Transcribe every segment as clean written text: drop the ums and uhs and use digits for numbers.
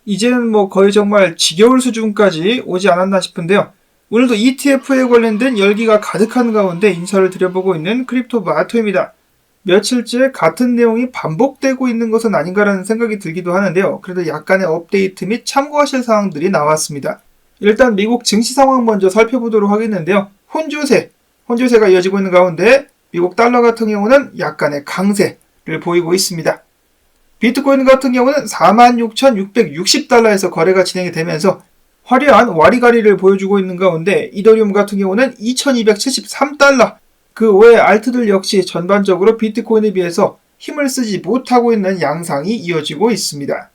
이제는 뭐 거의 정말 지겨울 수준까지 오지 않았나 싶은데요. 오늘도 ETF에 관련된 열기가 가득한 가운데 인사를 드려보고 있는 크립토 마토입니다. 며칠째 같은 내용이 반복되고 있는 것은 아닌가라는 생각이 들기도 하는데요. 그래도 약간의 업데이트 및 참고하실 사항들이 나왔습니다. 일단 미국 증시 상황 먼저 살펴보도록 하겠는데요. 혼조세가 이어지고 있는 가운데 미국 달러 같은 경우는 약간의 강세를 보이고 있습니다. 비트코인 같은 경우는 46,660달러에서 거래가 진행이 되면서 화려한 와리가리를 보여주고 있는 가운데 이더리움 같은 경우는 2,273달러, 그 외 알트들 역시 전반적으로 비트코인에 비해서 힘을 쓰지 못하고 있는 양상이 이어지고 있습니다.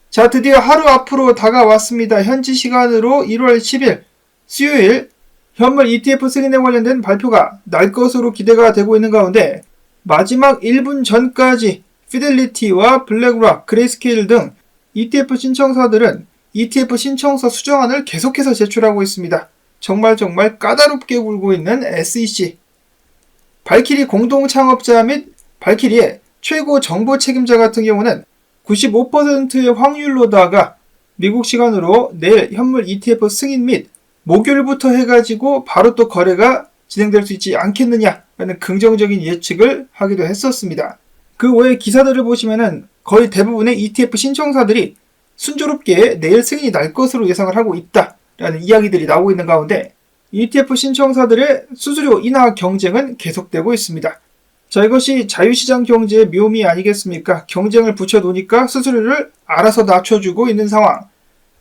자, 드디어 하루 앞으로 다가왔습니다. 현지 시간으로 1월 10일 수요일 현물 ETF 승인에 관련된 발표가 날 것으로 기대가 되고 있는 가운데 마지막 1분 전까지 피델리티와 블랙락, 그레이스케일 등 ETF 신청사들은 ETF 신청서 수정안을 계속해서 제출하고 있습니다. 정말 까다롭게 굴고 있는 SEC. 발키리 공동 창업자 및 발키리의 최고 정보 책임자 같은 경우는 95%의 확률로다가 미국 시간으로 내일 현물 ETF 승인 및 목요일부터 해가지고 바로 또 거래가 진행될 수 있지 않겠느냐라는 긍정적인 예측을 하기도 했었습니다. 그 외에 기사들을 보시면은 거의 대부분의 ETF 신청사들이 순조롭게 내일 승인이 날 것으로 예상을 하고 있다라는 이야기들이 나오고 있는 가운데 ETF 신청사들의 수수료 인하 경쟁은 계속되고 있습니다. 자, 이것이 자유시장 경제의 묘미 아니겠습니까? 경쟁을 붙여놓으니까 수수료를 알아서 낮춰주고 있는 상황.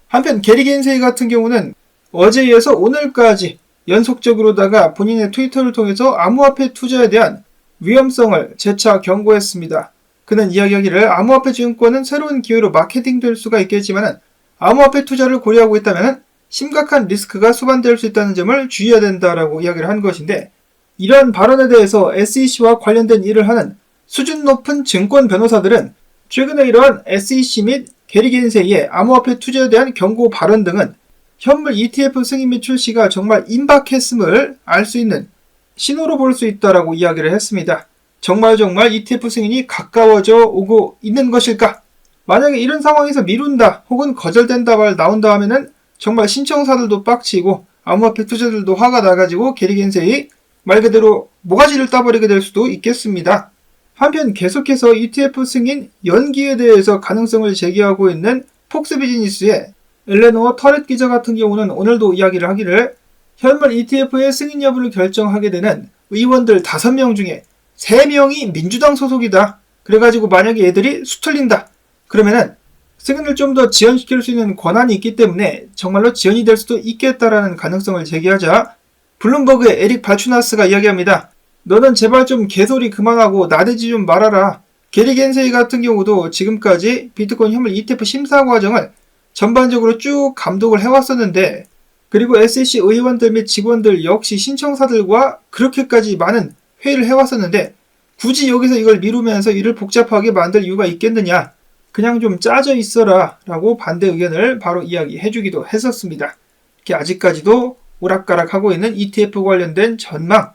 한편 게리 겐세이 같은 경우는 어제에 이어서 오늘까지 연속적으로다가 본인의 트위터를 통해서 암호화폐 투자에 대한 위험성을 재차 경고했습니다. 그는 이야기하기를 암호화폐 증권은 새로운 기회로 마케팅될 수가 있겠지만 암호화폐 투자를 고려하고 있다면 심각한 리스크가 수반될 수 있다는 점을 주의해야 된다라고 이야기를 한 것인데, 이러한 발언에 대해서 SEC와 관련된 일을 하는 수준 높은 증권 변호사들은 최근에 이러한 SEC 및 게리 겐세이의 암호화폐 투자에 대한 경고 발언 등은 현물 ETF 승인 및 출시가 정말 임박했음을 알 수 있는 신호로 볼 수 있다라고 이야기를 했습니다. 정말 ETF 승인이 가까워져 오고 있는 것일까? 만약에 이런 상황에서 미룬다 혹은 거절된다 말 나온다 하면은 정말 신청사들도 빡치고 암호화폐 투자들도 화가 나가지고 게리 겐세이 말 그대로 모가지를 따버리게 될 수도 있겠습니다. 한편 계속해서 ETF 승인 연기에 대해서 가능성을 제기하고 있는 폭스 비즈니스의 엘레노어 터렛 기자 같은 경우는 오늘도 이야기를 하기를 현물 ETF의 승인 여부를 결정하게 되는 의원들 5명 중에 3명이 민주당 소속이다. 그래가지고 만약에 얘들이 수틀린다. 그러면은 승인을 좀 더 지연시킬 수 있는 권한이 있기 때문에 정말로 지연이 될 수도 있겠다라는 가능성을 제기하자 블룸버그의 에릭 발추나스가 이야기합니다. 너는 제발 좀 개소리 그만하고 나대지 좀 말아라. 게리 겐세이 같은 경우도 지금까지 비트코인 현물 ETF 심사 과정을 전반적으로 쭉 감독을 해왔었는데, 그리고 SEC 의원들 및 직원들 역시 신청사들과 그렇게까지 많은 회의를 해왔었는데 굳이 여기서 이걸 미루면서 일을 복잡하게 만들 이유가 있겠느냐. 그냥 좀 짜져 있어라 라고 반대 의견을 바로 이야기해주기도 했었습니다. 이렇게 아직까지도 오락가락하고 있는 ETF 관련된 전망.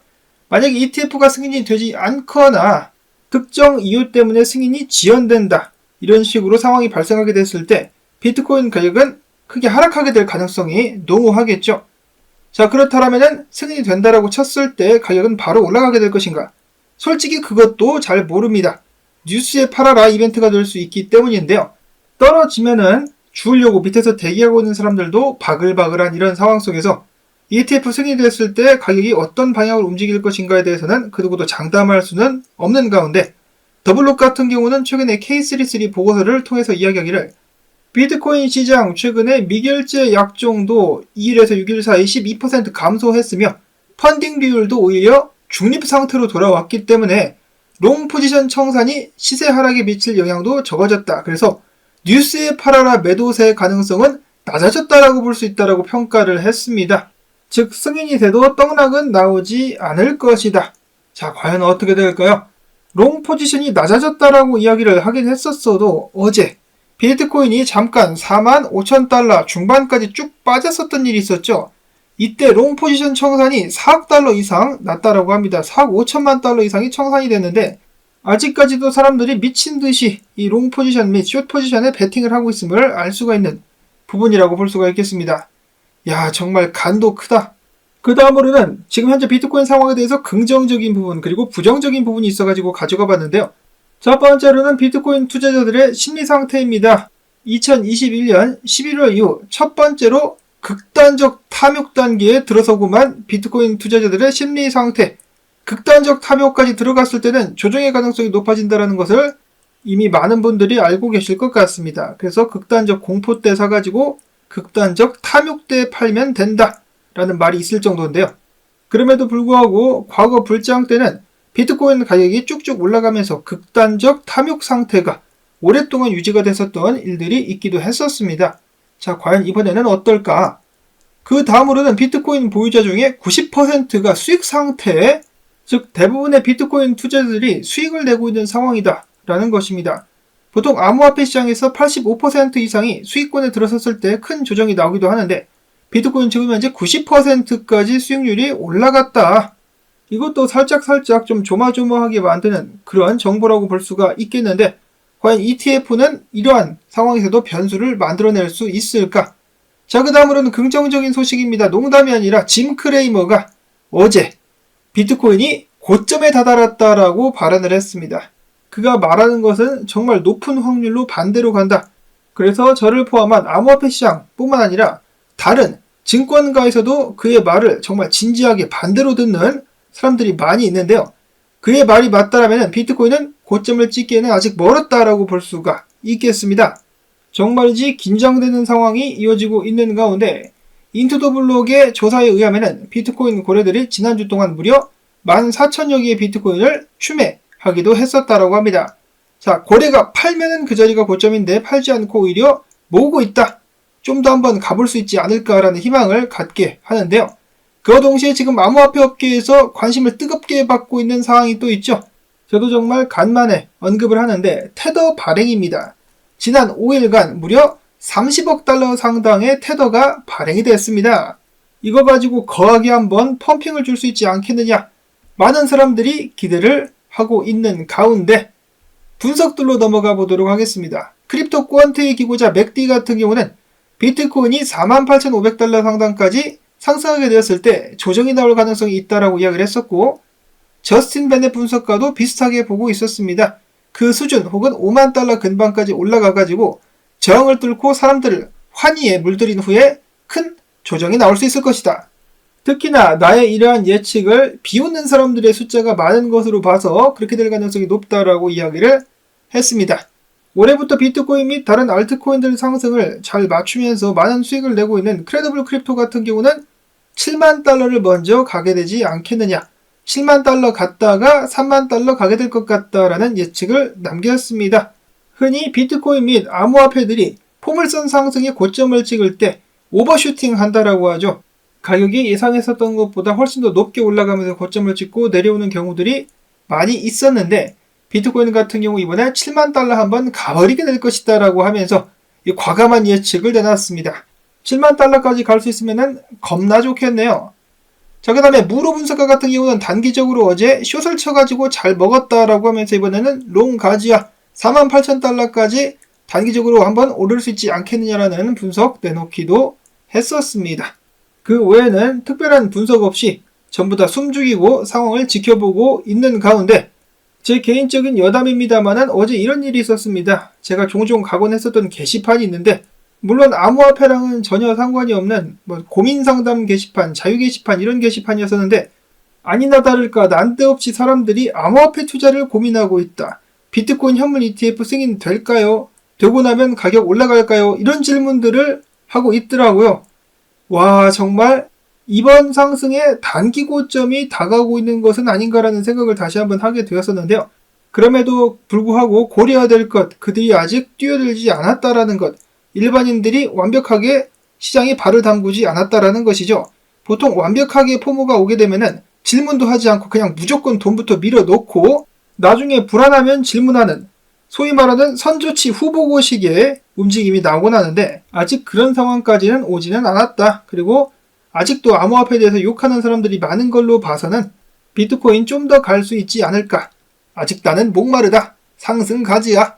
만약에 ETF가 승인이 되지 않거나 특정 이유 때문에 승인이 지연된다, 이런 식으로 상황이 발생하게 됐을 때 비트코인 가격은 크게 하락하게 될 가능성이 농후하겠죠. 자, 그렇다면 승인이 된다라고 쳤을 때 가격은 바로 올라가게 될 것인가? 솔직히 그것도 잘 모릅니다. 뉴스에 팔아라 이벤트가 될 수 있기 때문인데요. 떨어지면은 주우려고 밑에서 대기하고 있는 사람들도 바글바글한 이런 상황 속에서 ETF 승인이 됐을 때 가격이 어떤 방향으로 움직일 것인가에 대해서는 그 누구도 장담할 수는 없는 가운데, 더블록 같은 경우는 최근에 K33 보고서를 통해서 이야기하기를 비트코인 시장 최근에 미결제 약종도 2일에서 6일 사이 12% 감소했으며 펀딩 비율도 오히려 중립 상태로 돌아왔기 때문에 롱 포지션 청산이 시세 하락에 미칠 영향도 적어졌다. 그래서 뉴스에 팔아라 매도세의 가능성은 낮아졌다라고 볼 수 있다라고 평가를 했습니다. 즉 승인이 돼도 떡락은 나오지 않을 것이다. 자, 과연 어떻게 될까요? 롱 포지션이 낮아졌다라고 이야기를 하긴 했었어도 어제 비트코인이 잠깐 45,000달러 중반까지 쭉 빠졌었던 일이 있었죠. 이때 롱 포지션 청산이 4억 달러 이상 났다라고 합니다. 4억 5천만 달러 이상이 청산이 됐는데 아직까지도 사람들이 미친 듯이 이 롱 포지션 및 숏 포지션에 베팅을 하고 있음을 알 수가 있는 부분이라고 볼 수가 있겠습니다. 야, 정말 간도 크다. 그 다음으로는 지금 현재 비트코인 상황에 대해서 긍정적인 부분 그리고 부정적인 부분이 있어가지고 가져가 봤는데요. 첫 번째로는 비트코인 투자자들의 심리 상태입니다. 2021년 11월 이후 첫 번째로 극단적 탐욕 단계에 들어서고만 비트코인 투자자들의 심리 상태, 극단적 탐욕까지 들어갔을 때는 조정의 가능성이 높아진다는 것을 이미 많은 분들이 알고 계실 것 같습니다. 그래서 극단적 공포 때 사가지고 극단적 탐욕 때 팔면 된다 라는 말이 있을 정도인데요. 그럼에도 불구하고 과거 불장 때는 비트코인 가격이 쭉쭉 올라가면서 극단적 탐욕 상태가 오랫동안 유지가 됐었던 일들이 있기도 했었습니다. 자, 과연 이번에는 어떨까? 그 다음으로는 비트코인 보유자 중에 90%가 수익 상태에, 즉 대부분의 비트코인 투자자들이 수익을 내고 있는 상황이다 라는 것입니다. 보통 암호화폐 시장에서 85% 이상이 수익권에 들어섰을 때 큰 조정이 나오기도 하는데 비트코인 지금 현재 90%까지 수익률이 올라갔다. 이것도 살짝 좀 조마조마하게 만드는 그런 정보라고 볼 수가 있겠는데 과연 ETF는 이러한 상황에서도 변수를 만들어낼 수 있을까? 자, 그 다음으로는 긍정적인 소식입니다. 농담이 아니라 짐 크레이머가 어제 비트코인이 고점에 다다랐다라고 발언을 했습니다. 그가 말하는 것은 정말 높은 확률로 반대로 간다. 그래서 저를 포함한 암호화폐 시장 뿐만 아니라 다른 증권가에서도 그의 말을 정말 진지하게 반대로 듣는 사람들이 많이 있는데요. 그의 말이 맞다라면 비트코인은 고점을 찍기에는 아직 멀었다라고 볼 수가 있겠습니다. 정말이지 긴장되는 상황이 이어지고 있는 가운데 인투더블록의 조사에 의하면 비트코인 거래들이 지난주 동안 무려 14,000여 개의 비트코인을 추매하기도 했었다라고 합니다. 자, 거래가 팔면은 그 자리가 고점인데 팔지 않고 오히려 모으고 있다. 좀 더 한번 가볼 수 있지 않을까라는 희망을 갖게 하는데요. 그와 동시에 지금 암호화폐 업계에서 관심을 뜨겁게 받고 있는 상황이 또 있죠. 저도 정말 간만에 언급을 하는데 테더 발행입니다. 지난 5일간 무려 30억 달러 상당의 테더가 발행이 됐습니다. 이거 가지고 거하게 한번 펌핑을 줄 수 있지 않겠느냐. 많은 사람들이 기대를 하고 있는 가운데 분석들로 넘어가 보도록 하겠습니다. 크립토 퀀트의 기고자 맥디 같은 경우는 비트코인이 48,500달러 상당까지 상승하게 되었을 때 조정이 나올 가능성이 있다라고 이야기를 했었고 저스틴 베넷 분석가도 비슷하게 보고 있었습니다. 그 수준 혹은 5만 달러 근방까지 올라가가지고 저항을 뚫고 사람들을 환희에 물들인 후에 큰 조정이 나올 수 있을 것이다. 특히나 나의 이러한 예측을 비웃는 사람들의 숫자가 많은 것으로 봐서 그렇게 될 가능성이 높다라고 이야기를 했습니다. 올해부터 비트코인 및 다른 알트코인들 상승을 잘 맞추면서 많은 수익을 내고 있는 크레더블 크립토 같은 경우는 7만 달러를 먼저 가게 되지 않겠느냐. 7만 달러 갔다가 3만 달러 가게 될 것 같다라는 예측을 남겼습니다. 흔히 비트코인 및 암호화폐들이 포물선 상승의 고점을 찍을 때 오버슈팅 한다라고 하죠. 가격이 예상했었던 것보다 훨씬 더 높게 올라가면서 고점을 찍고 내려오는 경우들이 많이 있었는데 비트코인 같은 경우 이번에 7만 달러 한번 가버리게 될 것이다 라고 하면서 이 과감한 예측을 내놨습니다. 7만 달러까지 갈 수 있으면 겁나 좋겠네요. 자, 그 다음에 무로 분석가 같은 경우는 단기적으로 어제 숏을 쳐가지고 잘 먹었다라고 하면서 이번에는 롱 가지야 48,000달러까지 단기적으로 한번 오를 수 있지 않겠느냐라는 분석 내놓기도 했었습니다. 그 외에는 특별한 분석 없이 전부 다 숨죽이고 상황을 지켜보고 있는 가운데 제 개인적인 여담입니다만은 어제 이런 일이 있었습니다. 제가 종종 가곤 했었던 게시판이 있는데 물론 암호화폐랑은 전혀 상관이 없는 고민상담 게시판, 자유 게시판 이런 게시판이었었는데 아니나 다를까 난데없이 사람들이 암호화폐 투자를 고민하고 있다. 비트코인 현물 ETF 승인 될까요? 되고 나면 가격 올라갈까요? 이런 질문들을 하고 있더라고요. 와, 정말 이번 상승의 단기 고점이 다가오고 있는 것은 아닌가라는 생각을 다시 한번 하게 되었었는데요. 그럼에도 불구하고 고려해야 될 것, 그들이 아직 뛰어들지 않았다라는 것, 일반인들이 완벽하게 시장에 발을 담그지 않았다라는 것이죠. 보통 완벽하게 포모가 오게 되면은 질문도 하지 않고 그냥 무조건 돈부터 밀어넣고 나중에 불안하면 질문하는 소위 말하는 선조치 후보고식의 움직임이 나오곤 하는데 아직 그런 상황까지는 오지는 않았다. 그리고 아직도 암호화폐에 대해서 욕하는 사람들이 많은 걸로 봐서는 비트코인 좀 더 갈 수 있지 않을까. 아직 나는 목마르다. 상승 가지야.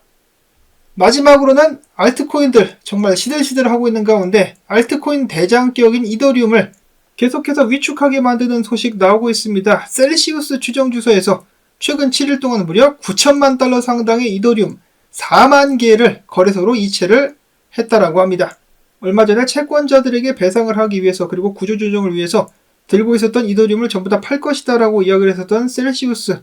마지막으로는 알트코인들 정말 시들시들하고 있는 가운데 알트코인 대장격인 이더리움을 계속해서 위축하게 만드는 소식 나오고 있습니다. 셀시우스 추정 주소에서 최근 7일 동안 무려 9천만 달러 상당의 이더리움 4만 개를 거래소로 이체를 했다라고 합니다. 얼마 전에 채권자들에게 배상을 하기 위해서 그리고 구조조정을 위해서 들고 있었던 이더리움을 전부 다 팔 것이다 라고 이야기를 했었던 셀시우스.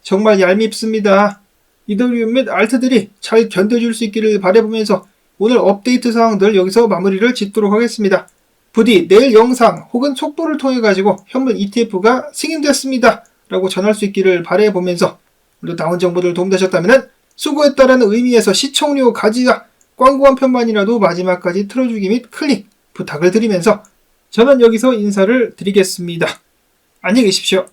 정말 얄밉습니다. 이더리움 및 알트들이 잘 견뎌줄 수 있기를 바라보면서 오늘 업데이트 사항들 여기서 마무리를 짓도록 하겠습니다. 부디 내일 영상 혹은 속보를 통해 가지고 현물 ETF가 승인됐습니다 라고 전할 수 있기를 바라보면서 오늘 나온 정보들 도움되셨다면 수고했다라는 의미에서 시청료 가지야 광고 한 편만이라도 마지막까지 틀어주기 및 클릭 부탁을 드리면서 저는 여기서 인사를 드리겠습니다. 안녕히 계십시오.